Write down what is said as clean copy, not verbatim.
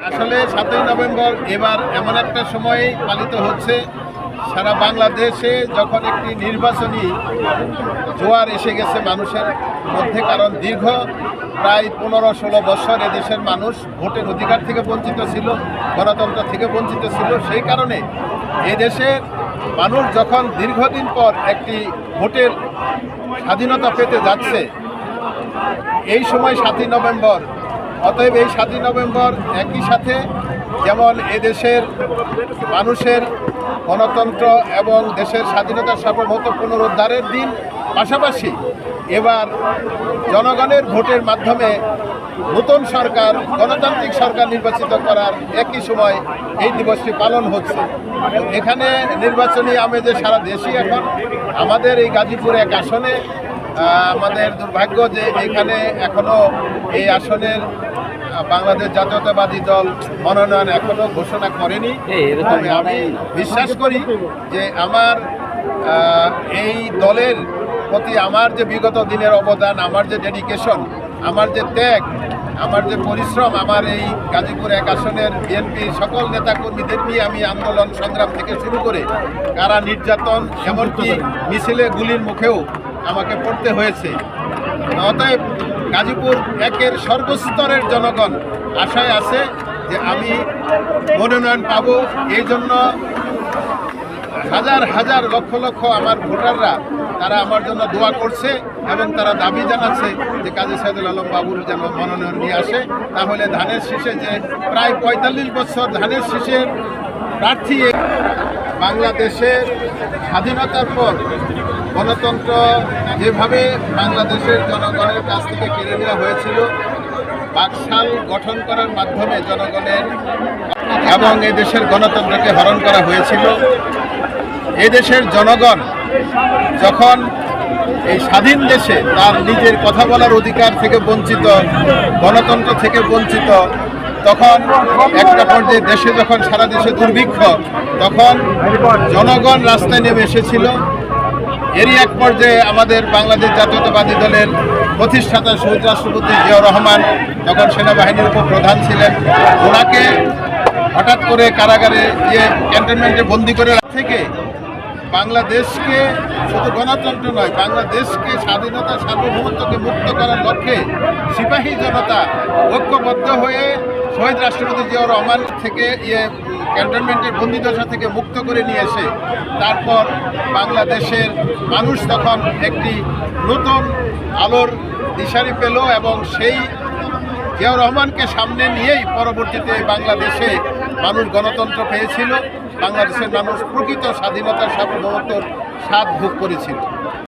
আসলে 7ই নভেম্বর এবার এমন একটা সময়ে পালিত হচ্ছে সারা বাংলাদেশে যখন একটি নির্বাচনী জোয়ার এসে গেছে মানুষের মধ্যে, কারণ দীর্ঘ প্রায় 15-16 বছর এদেশের মানুষ ভোটের অধিকার থেকে বঞ্চিত ছিল, গণতন্ত্র থেকে বঞ্চিত ছিল। সেই কারণে এদেশের মানুষ যখন দীর্ঘদিন পর একটি ভোটের স্বাধীনতা পেতে যাচ্ছে, এই সময় 7ই নভেম্বর। অতএব এই 7ই নভেম্বর একই সাথে যেমন এদেশের মানুষের গণতন্ত্র এবং দেশের স্বাধীনতার সার্বভৌমত্ব পুনরুদ্ধারের দিন, পাশাপাশি এবার জনগণের ভোটের মাধ্যমে নতুন সরকার, গণতান্ত্রিক সরকার নির্বাচিত করার একই সময় এই দিবসটি পালন হচ্ছে। এখানে নির্বাচনী আমেজে সারা দেশই এখন। আমাদের এই গাজীপুর এক আসনে আমাদের দুর্ভাগ্য যে এখানে এখনও এই আসনের বাংলাদেশ জাতীয়তাবাদী দল মনোনয়ন এখনো ঘোষণা করেনি। তবে আমি বিশ্বাস করি যে আমার এই দলের প্রতি আমার যে বিগত দিনের অবদান, আমার যে ডেডিকেশন, আমার যে ত্যাগ, আমার যে পরিশ্রম, আমার এই গাজীপুর এক আসনের বিএনপির সকল নেতাকর্মীদের নিয়ে আমি আন্দোলন সংগ্রাম থেকে শুরু করে কারা নির্যাতন, এমনকি মিছিলে গুলির মুখেও আমাকে পড়তে হয়েছে। অতএব গাজীপুর একের সর্বস্তরের জনগণ আশায় আছে যে আমি মনোনয়ন পাব। এই জন্য হাজার হাজার লক্ষ লক্ষ আমার ভোটাররা তারা আমার জন্য দোয়া করছে এবং তারা দাবি জানাচ্ছে যে কাজী সাইদুল আলম বাবুর যেন মনোনয়ন নিয়ে আসে। তাহলে ধানের শীষে যে প্রায় 45 বছর ধানের শীষের প্রার্থী, বাংলাদেশের স্বাধীনতার পর গণতন্ত্র যেভাবে বাংলাদেশের জনগণের কাছ থেকে কেড়ে নেওয়া হয়েছিল, বাকশাল গঠন করার মাধ্যমে জনগণের এবং এই দেশের গণতন্ত্রকে হরণ করা হয়েছিল। এই দেশের জনগণ যখন এই স্বাধীন দেশে তার নিজের কথা বলার অধিকার থেকে বঞ্চিত, গণতন্ত্র থেকে বঞ্চিত, তখন একটা পর্যায়ে দেশে যখন সারা দেশে দুর্ভিক্ষ, তখন জনগণ রাস্তায় নেমে এসেছিল। এরই এক পর্যায়ে আমাদের বাংলাদেশ জাতীয়তাবাদী দলের প্রতিষ্ঠাতা শহীদ রাষ্ট্রপতি জিয়াউর রহমান তখন সেনাবাহিনীর উপপ্রধান ছিলেন। ওনাকে হঠাৎ করে কারাগারে যে ক্যান্টনমেন্টে বন্দি করে থেকে বাংলাদেশকে শুধু গণতন্ত্র নয়, বাংলাদেশকে স্বাধীনতা সার্বভৌমত্বকে মুক্ত করার লক্ষ্যে সিপাহী জনতা ঐক্যবদ্ধ হয়ে শহীদ রাষ্ট্রপতি জিয়াউর রহমান থেকে ক্যান্টনমেন্টের বন্দিদশা থেকে মুক্ত করে নিয়ে এসে তারপর বাংলাদেশের মানুষ তখন একটি নতুন আলোর দিশারি পেল এবং সেই জিয়াউর রহমানকে সামনে নিয়েই পরবর্তীতে বাংলাদেশে মানুষ গণতন্ত্র পেয়েছিল। বাংলাদেশের মানুষ প্রকৃত স্বাধীনতার সার্বভৌমত্বর স্বাদ ভোগ করেছিল।